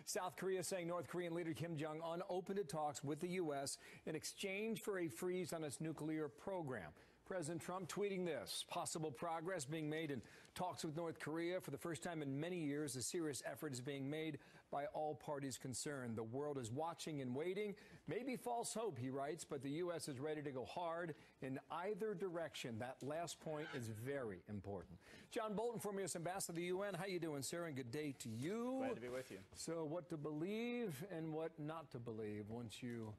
South Korea saying North Korean leader Kim Jong-un opened to talks with the U.S. in exchange for a freeze on its nuclear program. President Trump tweeting this: possible progress being made in talks with North Korea. For the first time in many years, a serious effort is being made by all parties concerned. The world is watching and waiting. Maybe false hope, he writes, but the U.S. is ready to go hard in either direction. That last point is very important. John Bolton, former U.S. Ambassador to the UN. How you doing, sir? And good day to you. Glad to be with you. So what to believe and what not to believe once you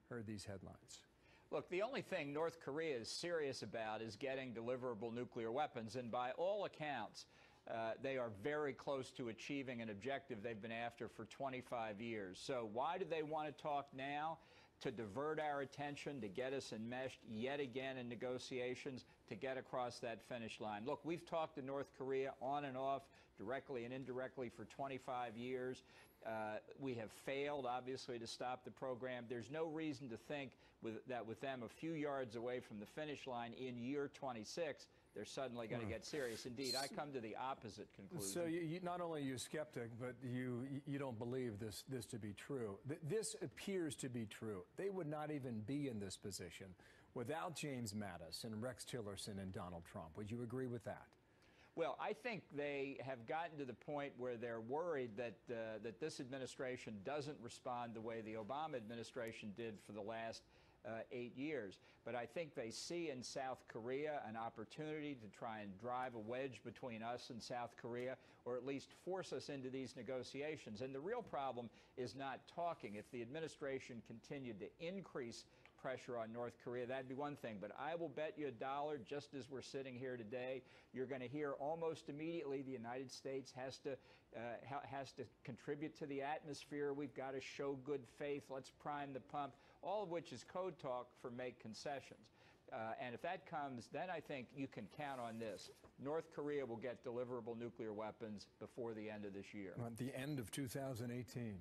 heard these headlines? Look, the only thing North Korea is serious about is getting deliverable nuclear weapons, and by all accounts, they are very close to achieving an objective they've been after for 25 years. So why do they want to talk now? To divert our attention, to get us enmeshed yet again in negotiations, to get across that finish line. Look, we've talked to North Korea on and off, directly and indirectly, for 25 years. We have failed, obviously, to stop the program. There's no reason to think that with them a few yards away from the finish line in year 26, they're suddenly going to get serious. Indeed, I come to the opposite conclusion. So you not only are you skeptic, but you don't believe this to be true. This appears to be true. They would not even be in this position without James Mattis and Rex Tillerson and Donald Trump. Would you agree with that? Well, I think they have gotten to the point where they're worried that that this administration doesn't respond the way the Obama administration did for the last 8 years. But I think they see in South Korea an opportunity to try and drive a wedge between us and South Korea, or at least force us into these negotiations. And the real problem is not talking. If the administration continued to increase pressure on North Korea, that'd be one thing. But I will bet you $1, just as we're sitting here today, you're going to hear almost immediately the United States has to contribute to the atmosphere. We've got to show good faith. Let's prime the pump, all of which is code talk for make concessions. And if that comes, then I think you can count on this. North Korea will get deliverable nuclear weapons before the end of this year. At the end of 2018.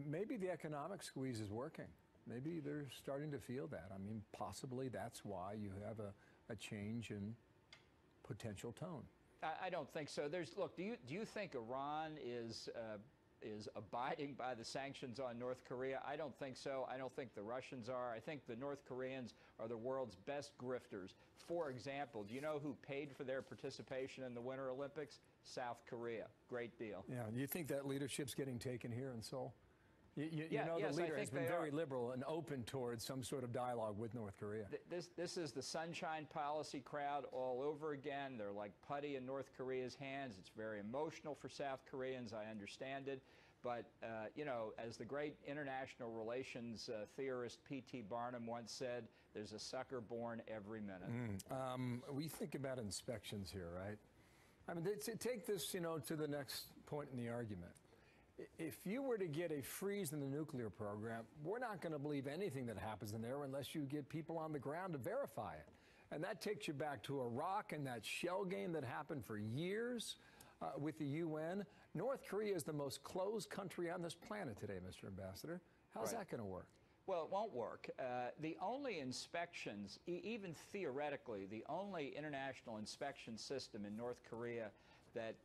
Maybe the economic squeeze is working. Maybe they're starting to feel that. I mean, possibly that's why you have a change in potential tone. I don't think so. Look, do you think Iran is abiding by the sanctions on North Korea? I don't think so. I don't think the Russians are. I think the North Koreans are the world's best grifters. For example, do you know who paid for their participation in the Winter Olympics? South Korea. Great deal. Yeah. Do you think that leadership's getting taken here in Seoul? You know, yes, the leader has been very liberal and open towards some sort of dialogue with North Korea. This is the sunshine policy crowd all over again. They're like putty in North Korea's hands. It's very emotional for South Koreans, I understand it. But, you know, as the great international relations theorist P.T. Barnum once said, there's a sucker born every minute. We think about inspections here, right? I mean, take this, you know, to the next point in the argument. If you were to get a freeze in the nuclear program, we're not going to believe anything that happens in there unless you get people on the ground to verify it. And that takes you back to Iraq and that shell game that happened for years with the UN. North Korea is the most closed country on this planet today, Mr. Ambassador. How's that going to work? Well, it won't work. The only inspections, even theoretically, the only international inspection system in North Korea that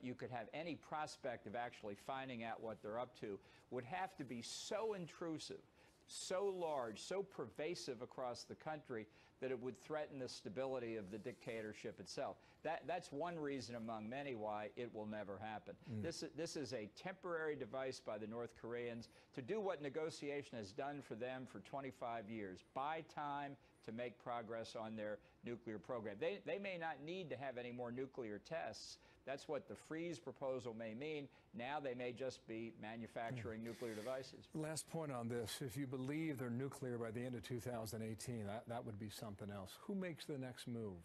you could have any prospect of actually finding out what they're up to would have to be so intrusive, so large, so pervasive across the country that it would threaten the stability of the dictatorship itself. That's one reason among many why it will never happen. This is a temporary device by the North Koreans to do what negotiation has done for them for 25 years, buy time to make progress on their nuclear program. They may not need to have any more nuclear tests. That's what the freeze proposal may mean. Now they may just be manufacturing nuclear devices. Last point on this. If you believe they're nuclear by the end of 2018, that would be something else. Who makes the next move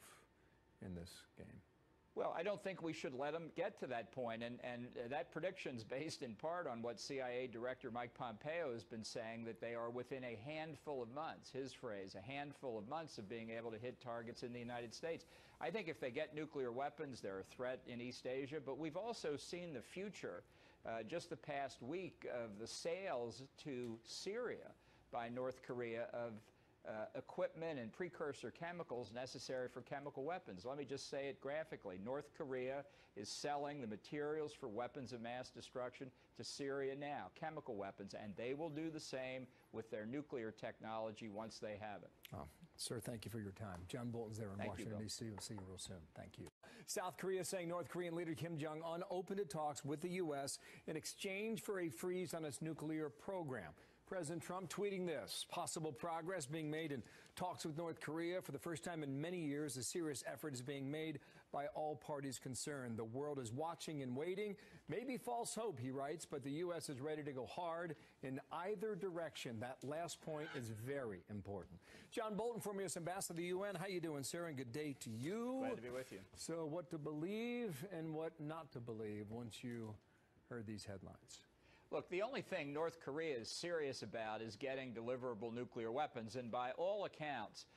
in this game? Well, I don't think we should let them get to that point, and that prediction's based in part on what CIA Director Mike Pompeo has been saying, that they are within a handful of months, his phrase, a handful of months of being able to hit targets in the United States. I think if they get nuclear weapons, they're a threat in East Asia, but we've also seen the future, just the past week, of the sales to Syria by North Korea of equipment and precursor chemicals necessary for chemical weapons. Let me just say it graphically. North Korea is selling the materials for weapons of mass destruction to Syria now, chemical weapons, and they will do the same with their nuclear technology once they have it. Oh, sir, thank you for your time. John Bolton's there in Washington, D.C. We'll see you real soon. Thank you. South Korea saying North Korean leader Kim Jong-un opened to talks with the U.S. in exchange for a freeze on its nuclear program. President Trump tweeting this: possible progress being made in talks with North Korea. For the first time in many years, a serious effort is being made by all parties concerned. The world is watching and waiting. Maybe false hope, he writes, but the U.S. is ready to go hard in either direction. That last point is very important. John Bolton, former U.S. Ambassador to the UN. How you doing, sir? And good day to you. Glad to be with you. So what to believe and what not to believe once you heard these headlines? Look, the only thing North Korea is serious about is getting deliverable nuclear weapons, and by all accounts,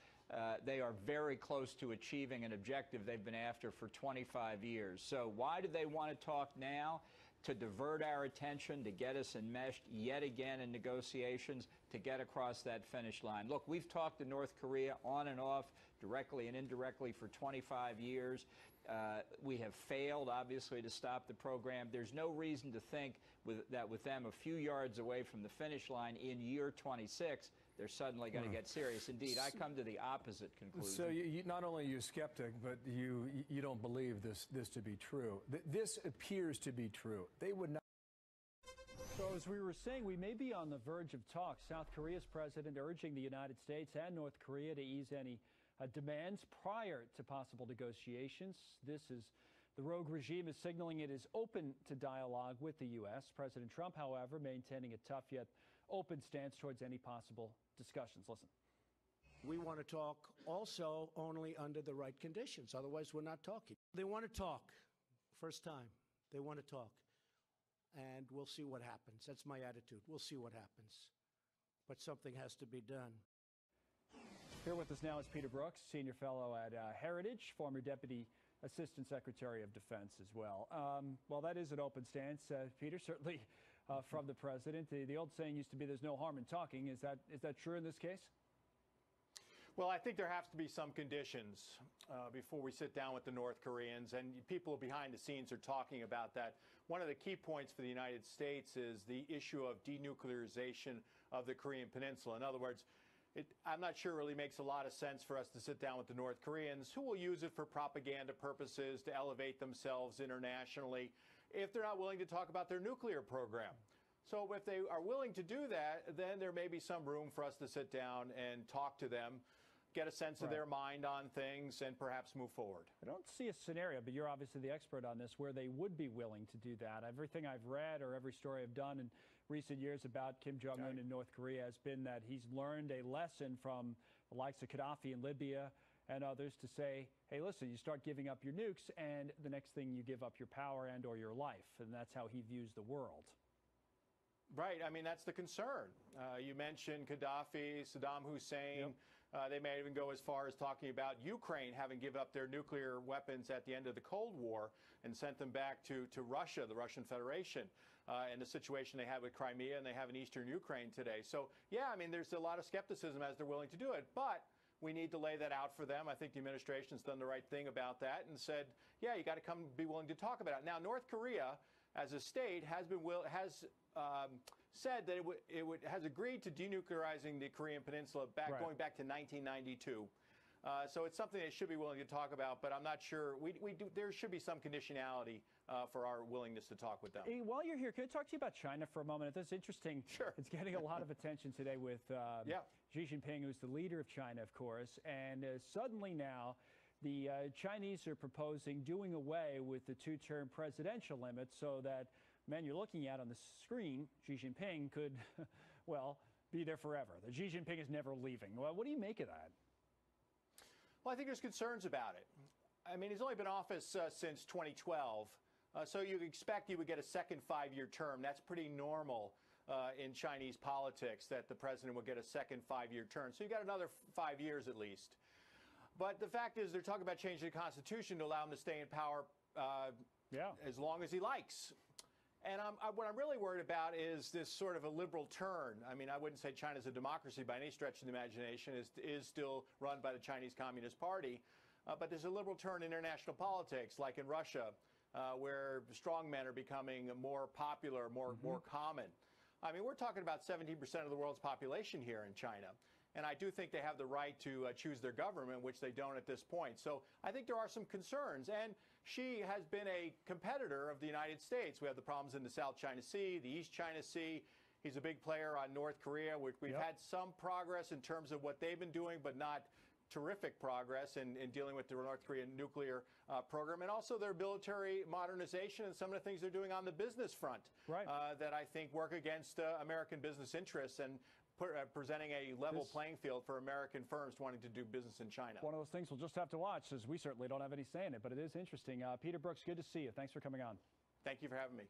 they are very close to achieving an objective they've been after for 25 years. So why do they want to talk now? To divert our attention, to get us enmeshed yet again in negotiations, to get across that finish line. Look, we've talked to North Korea on and off, directly and indirectly, for 25 years. We have failed, obviously, to stop the program. There's no reason to think that with them a few yards away from the finish line in year 26, they're suddenly going to get serious. Indeed, I come to the opposite conclusion. So you, not only are you skeptic, but you don't believe this to be true. This appears to be true. They would not. So as we were saying, we may be on the verge of talks. South Korea's president urging the United States and North Korea to ease any demands prior to possible negotiations. The rogue regime is signaling it is open to dialogue with the U.S. President Trump, however, maintaining a tough yet open stance towards any possible discussions. Listen. We want to talk also only under the right conditions. Otherwise, we're not talking. They want to talk. First time. They want to talk. And we'll see what happens. That's my attitude. We'll see what happens. But something has to be done. Here with us now is Peter Brooks, Senior Fellow at Heritage, former Deputy Assistant Secretary of Defense as well. Well, that is an open stance, Peter, certainly from the President. The old saying used to be there's no harm in talking. Is that true in this case? Well, I think there has to be some conditions before we sit down with the North Koreans, and people behind the scenes are talking about that. One of the key points for the United States is the issue of denuclearization of the Korean Peninsula. In other words, I'm not sure it really makes a lot of sense for us to sit down with the North Koreans, who will use it for propaganda purposes to elevate themselves internationally, if they're not willing to talk about their nuclear program. So if they are willing to do that, then there may be some room for us to sit down and talk to them, get a sense of their mind on things, and perhaps move forward. I don't see a scenario, but you're obviously the expert on this, where they would be willing to do that. Everything I've read or every story I've done in recent years about Kim Jong-un in North Korea has been that he's learned a lesson from the likes of Gaddafi in Libya and others to say, hey, listen, you start giving up your nukes, and the next thing you give up your power and or your life. And that's how he views the world. Right. I mean, that's the concern. You mentioned Gaddafi, Saddam Hussein. They may even go as far as talking about Ukraine having given up their nuclear weapons at the end of the Cold War and sent them back to Russia, the Russian Federation, and the situation they had with Crimea and they have in eastern Ukraine today. So, yeah, I mean, there's a lot of skepticism as they're willing to do it. But we need to lay that out for them. I think the administration's done the right thing about that and said, yeah, you got to come be willing to talk about it. Now, North Korea, as a state, has said that it has agreed to denuclearizing the Korean Peninsula going back to 1992. So it's something they should be willing to talk about, but I'm not sure. There should be some conditionality for our willingness to talk with them. Hey, while you're here, can I talk to you about China for a moment? That's interesting. Sure. It's getting a lot of attention today with Xi Jinping, who's the leader of China, of course, and suddenly now the Chinese are proposing doing away with the two-term presidential limit so that man you're looking at on the screen, Xi Jinping, could, well, be there forever. The Xi Jinping is never leaving. Well, what do you make of that? Well, I think there's concerns about it. I mean, he's only been in office since 2012, so you'd expect he would get a second 5-year term. That's pretty normal in Chinese politics, that the president would get a second 5-year term. So you got another 5 years at least. But the fact is, they're talking about changing the Constitution to allow him to stay in power as long as he likes. And what I'm really worried about is this sort of a liberal turn. I mean, I wouldn't say China's a democracy by any stretch of the imagination. It is still run by the Chinese Communist Party. But there's a liberal turn in international politics, like in Russia, where strongmen are becoming more popular, more common. I mean, we're talking about 17% of the world's population here in China. And I do think they have the right to choose their government, which they don't at this point. So I think there are some concerns. And Xi has been a competitor of the United States. We have the problems in the South China Sea, the East China Sea. He's a big player on North Korea. We've had some progress in terms of what they've been doing, but not terrific progress in dealing with the North Korean nuclear program, and also their military modernization and some of the things they're doing on the business front that I think work against American business interests and presenting a level playing field for American firms wanting to do business in China. One of those things we'll just have to watch, as we certainly don't have any say in it, but it is interesting. Peter Brooks, good to see you. Thanks for coming on. Thank you for having me.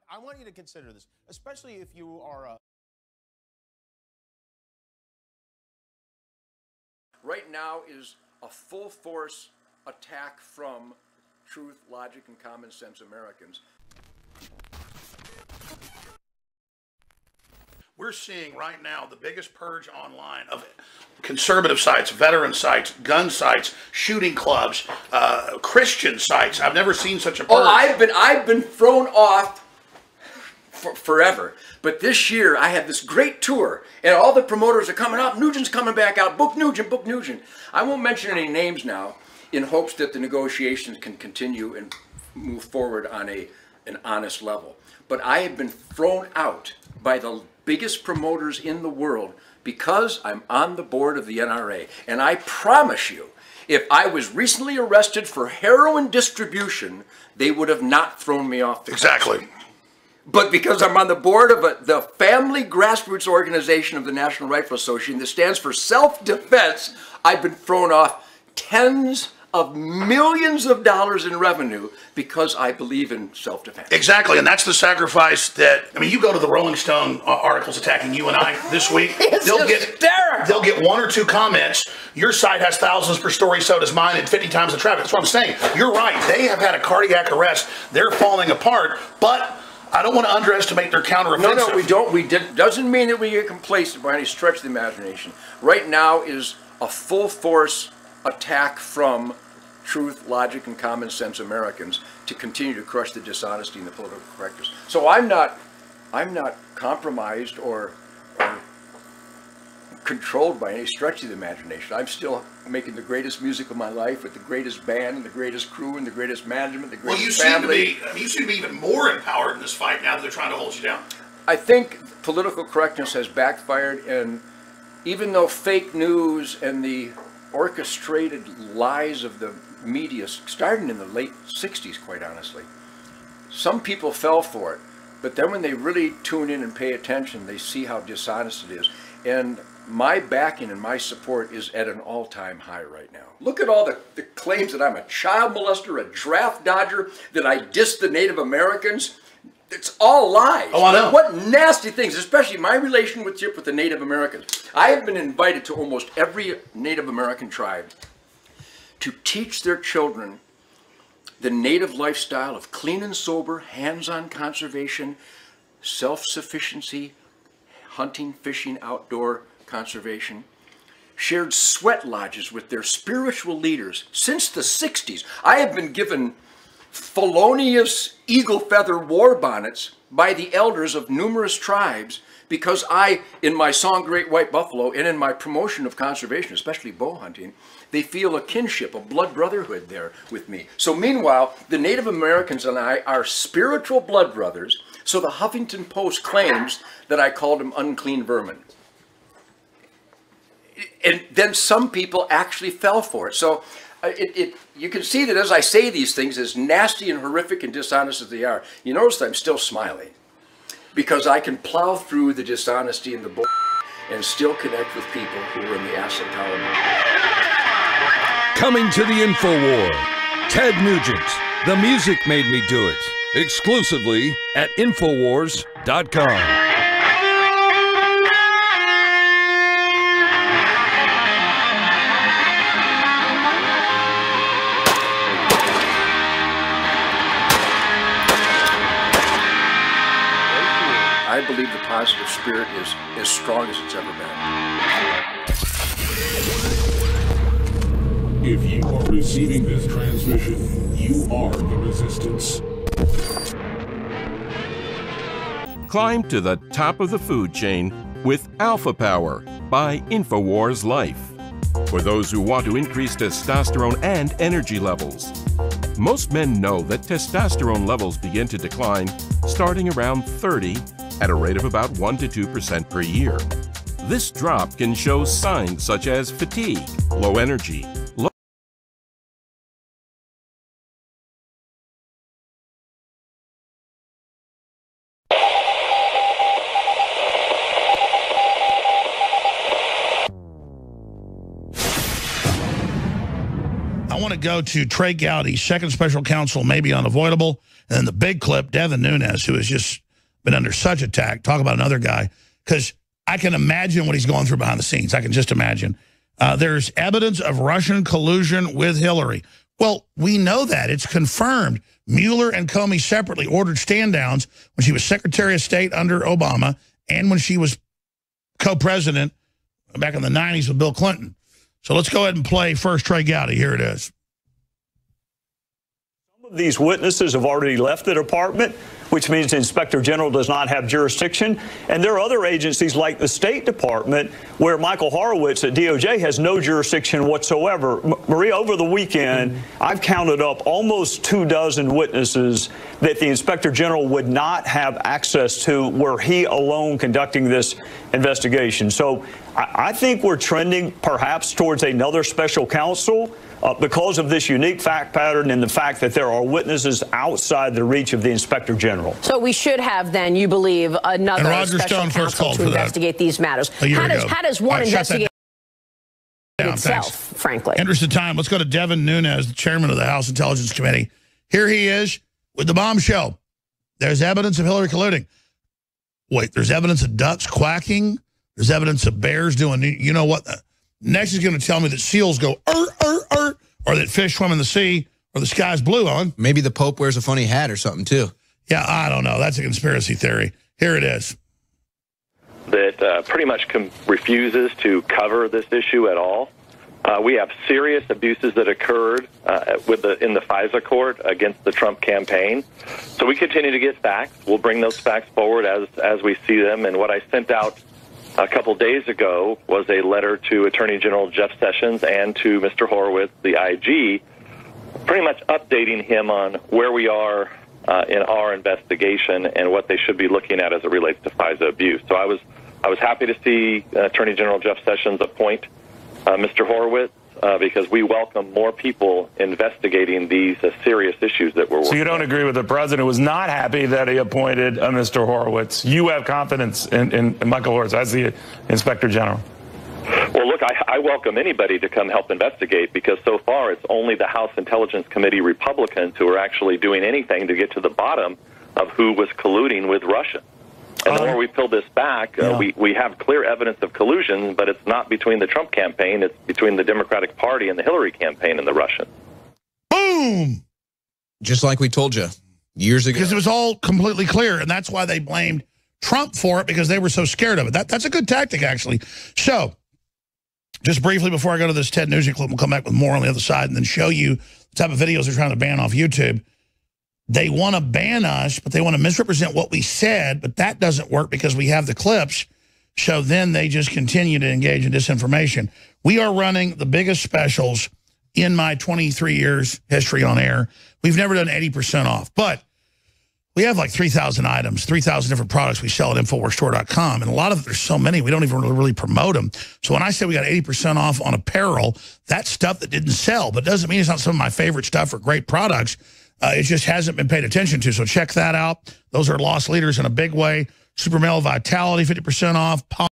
I want you to consider this, especially if you are Right now is a full force attack from truth, logic, and common sense Americans. We're seeing right now the biggest purge online of conservative sites, veteran sites, gun sites, shooting clubs, Christian sites. I've never seen such a purge. Oh, I've been thrown off forever. But this year I have this great tour, and all the promoters are coming up. Nugent's coming back out. Book Nugent, book Nugent. I won't mention any names now, in hopes that the negotiations can continue and move forward on an honest level. But I have been thrown out by the biggest promoters in the world because I'm on the board of the NRA. And I promise you, if I was recently arrested for heroin distribution, they would have not thrown me off the Exactly. But because I'm on the board of the family grassroots organization of the National Rifle Association that stands for self-defense, I've been thrown off tens of millions of dollars in revenue because I believe in self-defense. Exactly, and that's the sacrifice that, I mean, you go to the Rolling Stone articles attacking you and I this week, they'll get one or two comments. Your site has thousands per story, so does mine, and 50 times the traffic. That's what I'm saying. You're right, they have had a cardiac arrest. They're falling apart, but I don't want to underestimate their counteroffensive. No, we don't. Doesn't mean that we get complacent by any stretch of the imagination. Right now is a full force attack from truth, logic, and common sense Americans to continue to crush the dishonesty and the political correctness. So I'm not compromised or controlled by any stretch of the imagination. I'm still making the greatest music of my life with the greatest band and the greatest crew and the greatest management, the greatest family. You seem to be even more empowered in this fight now that they're trying to hold you down. I think political correctness has backfired, and even though fake news and the orchestrated lies of the media started in the late 60s, quite honestly, some people fell for it. But then when they really tune in and pay attention, they see how dishonest it is. And my backing and my support is at an all-time high right now. Look at all the claims that I'm a child molester, a draft dodger, that I diss the Native Americans. It's all lies. Oh, I know. What nasty things, especially my relationship with the Native Americans. I have been invited to almost every Native American tribe to teach their children the Native lifestyle of clean and sober, hands-on conservation, self-sufficiency, hunting, fishing, outdoor conservation. Shared sweat lodges with their spiritual leaders since the 60s. I have been given felonious eagle feather war bonnets by the elders of numerous tribes because I, in my song Great White Buffalo and in my promotion of conservation, especially bow hunting, they feel a kinship, a blood brotherhood there with me. So meanwhile, the Native Americans and I are spiritual blood brothers, so the Huffington Post claims that I called them unclean vermin. And then some people actually fell for it. So you can see that as I say these things, as nasty and horrific and dishonest as they are, you notice that I'm still smiling. because I can plow through the dishonesty and the bull and still connect with people who are in the asset column. Coming to the InfoWar, Ted Nugent, The Music Made Me Do It, exclusively at Infowars.com. I believe the positive spirit is as strong as it's ever been. If you are receiving this transmission, you are the resistance. Climb to the top of the food chain with Alpha Power by InfoWars Life. For those who want to increase testosterone and energy levels. Most men know that testosterone levels begin to decline starting around 30 at a rate of about 1 to 2% per year. This drop can show signs such as fatigue, low energy, low I want to go to Trey Gowdy's second special counsel, maybe unavoidable, and then the big clip, Devin Nunes, who has just been under such attack. Talk about another guy, because I can imagine what he's going through behind the scenes. I can just imagine. There's evidence of Russian collusion with Hillary. Well, we know that. It's confirmed. Mueller and Comey separately ordered stand-downs when she was Secretary of State under Obama and when she was co-president back in the 90s with Bill Clinton. So let's go ahead and play first Trey Gowdy. Here it is. Some of these witnesses have already left the department, which means the Inspector General does not have jurisdiction. And there are other agencies like the State Department where Michael Horowitz at DOJ has no jurisdiction whatsoever. Maria, over the weekend, I've counted up almost 24 witnesses that the Inspector General would not have access to were he alone conducting this investigation. So I think we're trending perhaps towards another special counsel because of this unique fact pattern and the fact that there are witnesses outside the reach of the Inspector General. So we should have then, you believe, another special counsel to investigate these matters. How does one investigate itself, frankly? Interesting time. Let's go to Devin Nunes, the chairman of the House Intelligence Committee. Here he is with the bombshell. There's evidence of Hillary colluding. Wait, there's evidence of ducks quacking. There's evidence of bears doing, you know what? Next is going to tell me that seals go, or that fish swim in the sea, or the sky's blue on. Maybe the Pope wears a funny hat or something, too. Yeah, I don't know. That's a conspiracy theory. Here it is. That pretty much refuses to cover this issue at all. We have serious abuses that occurred in the FISA court against the Trump campaign. So we continue to get facts. We'll bring those facts forward as we see them. And what I sent out a couple days ago was a letter to Attorney General Jeff Sessions and to Mr. Horowitz, the IG, pretty much updating him on where we are in our investigation and what they should be looking at as it relates to FISA abuse. So I was happy to see Attorney General Jeff Sessions appoint Mr. Horowitz because we welcome more people investigating these serious issues that we're working on. So you don't agree with the president, who was not happy that he appointed Mr. Horowitz. You have confidence in Michael Horowitz as the Inspector General. Well, look, I welcome anybody to come help investigate because so far it's only the House Intelligence Committee Republicans who are actually doing anything to get to the bottom of who was colluding with Russia. And the more we peel this back, we have clear evidence of collusion, but it's not between the Trump campaign. It's between the Democratic Party and the Hillary campaign and the Russians. Boom! Just like we told you years ago. Because it was all completely clear, and that's why they blamed Trump for it, because they were so scared of it. That's a good tactic, actually. So, just briefly before I go to this Ted Nugent clip, we'll come back with more on the other side and then show you the type of videos they're trying to ban off YouTube. They want to ban us, but they want to misrepresent what we said, but that doesn't work because we have the clips. So then they just continue to engage in disinformation. We are running the biggest specials in my 23 years history on air. We've never done 80% off, but we have like 3,000 items, 3,000 different products we sell at InfoWarsStore.com. And a lot of it, there's so many, we don't even really promote them. So when I say we got 80% off on apparel, that's stuff that didn't sell, but it doesn't mean it's not some of my favorite stuff or great products. It just hasn't been paid attention to. So check that out. Those are lost leaders in a big way. Super Male Vitality, 50% off.